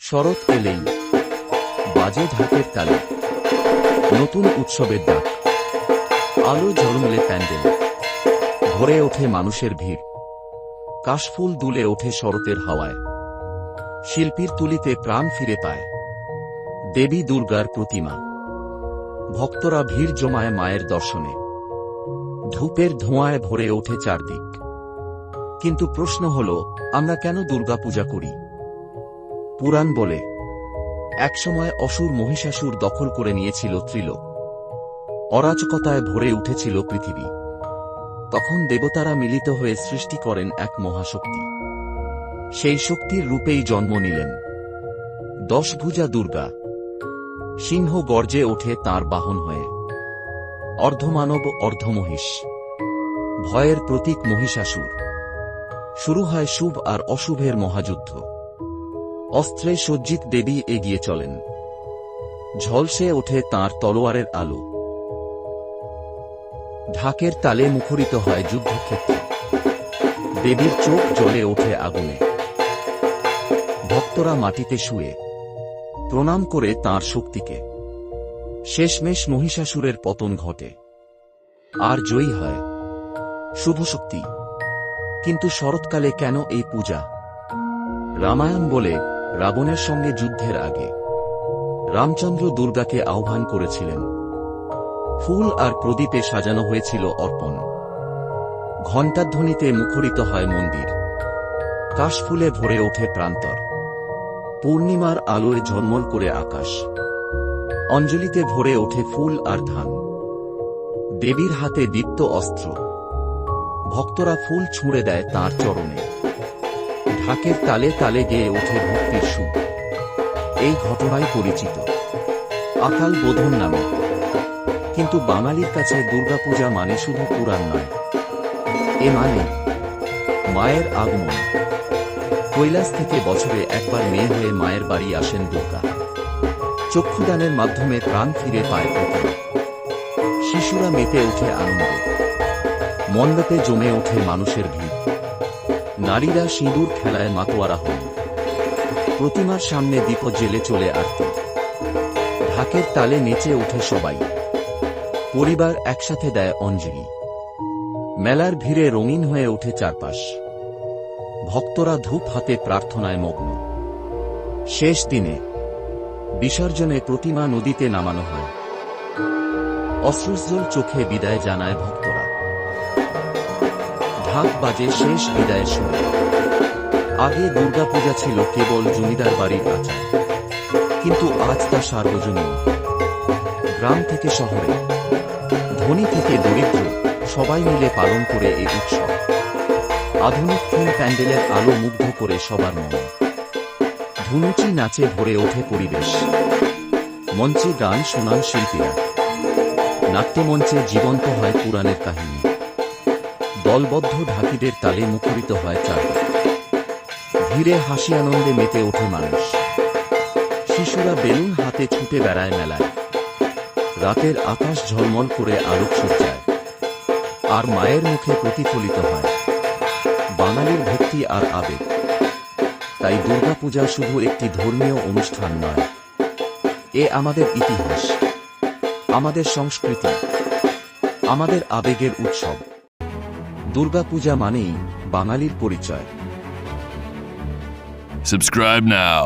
শরৎ এলেই বাজে ঢাকের তালে, নতুন উৎসবের ডাক, আলো ঝলমলে প্যান্ডেল, ভরে ওঠে মানুষের ভিড়, কাশফুল দুলে ওঠে শরতের হাওয়ায়, শিল্পীর তুলিতে প্রাণ ফিরে পায় দেবী দুর্গার প্রতিমা। ভক্তরা ভিড় জমায় মায়ের দর্শনে, ধূপের ধোঁয়ায় ভরে ওঠে চারদিক। কিন্তু প্রশ্ন হল, আমরা কেন দুর্গাপূজা করি? পুরাণ বলে, একসময় অসুর মহিষাসুর দখল করে নিয়েছিল ত্রিলোক, অরাজকতায় ভরে উঠেছিল পৃথিবী। তখন দেবতারা মিলিত হয়ে সৃষ্টি করেন এক মহাশক্তি। সেই শক্তির রূপেই জন্ম নিলেন দশভুজা দুর্গা। সিংহ গর্জে ওঠে তাঁর বাহন হয়ে, অর্ধমানব অর্ধমহিষ, ভয়ের প্রতীক মহিষাসুর। শুরু হয় শুভ আর অশুভের মহাযুদ্ধ। অস্ত্রে সজ্জিত দেবী এগিয়ে চলেন, ঝলসে ওঠে তাঁর তলোয়ারের আলো। ঢাকের তালে মুখরিত হয় যুদ্ধক্ষেত্র, দেবীর চোখ জ্বলে ওঠে আগুনে। ভক্তরা মাটিতে শুয়ে প্রণাম করে তাঁর শক্তিকে। শেষমেশ মহিষাসুরের পতন ঘটে, আর জয়ী হয় শুভ শক্তি। কিন্তু শরৎকালে কেন এই পূজা? রামায়ণ বলে, রাবণের সঙ্গে যুদ্ধের আগে রামচন্দ্র দুর্গাকে আহ্বান করেছিলেন। ফুল আর প্রদীপে সাজানো হয়েছিল অর্পণ। ঘণ্টাধ্বনিতে মুখরিত হয় মন্দির, কাশফুলে ভরে ওঠে প্রান্তর। পূর্ণিমার আলোয় ঝলমল করে আকাশ, অঞ্জলিতে ভরে ওঠে ফুল আর ধান। দেবীর হাতে দীপ্ত অস্ত্র, ভক্তরা ফুল ছুঁড়ে দেয় তাঁর চরণে। ঢাকের তালে তালে গেয়ে ওঠে ভক্তির সুর। এই ঘটনাই পরিচিত আকাল বোধন নামে। কিন্তু বাঙালির কাছে দুর্গাপূজা মানে শুধু পুরাণ নয়, এ মানে মায়ের আগমন। কৈলাস থেকে বছরে একবার মেয়ে হয়ে মায়ের বাড়ি আসেন দুর্গা। চক্ষুদানের মাধ্যমে প্রাণ ফিরে পায় প্রতিমা। শিশুরা মেতে ওঠে আনন্দে, মণ্ডপে জমে ওঠে মানুষের ভিড়। নারীরা সিঁদুর খেলায় মাতোয়ারা হন, প্রতিমার সামনে দীপ জেলে চলে আরতি। ঢাকের তালে নেচে ওঠে সবাই, পরিবার একসাথে দেয় অঞ্জলি। মেলার ভিড়ে রঙিন হয়ে ওঠে চারপাশ, ভক্তরা ধূপ হাতে প্রার্থনায় মগ্ন। শেষ দিনে বিসর্জনে প্রতিমা নদীতে নামানো হয়, অশ্রুজ্জ্বল চোখে বিদায় জানায় ভক্তরা। ঢাক বাজে শেষ বিদায়ের সময়। আগে দুর্গাপূজা ছিল কেবল জমিদার বাড়ির আচার, কিন্তু আজ তা সার্বজনীন। গ্রাম থেকে শহরে, ধনী থেকে দরিদ্র, সবাই মিলে পালন করে এই উৎসব। আধুনিক থিম প্যান্ডেলের আলো মুগ্ধ করে সবার মন। ধুনুচি নাচে ভরে ওঠে পরিবেশ, মঞ্চে গান শোনান শিল্পীরা। নাট্যমঞ্চে জীবন্ত হয় পুরাণের কাহিনী। দলবদ্ধ ঢাকিদের তালে মুখরিত হয় চারদিক। ভিড়ে হাসি আনন্দে মেতে ওঠে মানুষ। শিশুরা বেলুন হাতে ছুটে বেড়ায় মেলায়। রাতের আকাশ ঝলমল করে আলোক সজ্জায়, আর মায়ের মুখে প্রতিফলিত হয় বাঙালির ভক্তি আর আবেগ। তাই দুর্গাপূজা শুধু একটি ধর্মীয় অনুষ্ঠান নয়, এ আমাদের ইতিহাস, আমাদের সংস্কৃতি, আমাদের আবেগের উৎসব। দুর্গাপূজা মানেই বাঙালির পরিচয়। Subscribe now.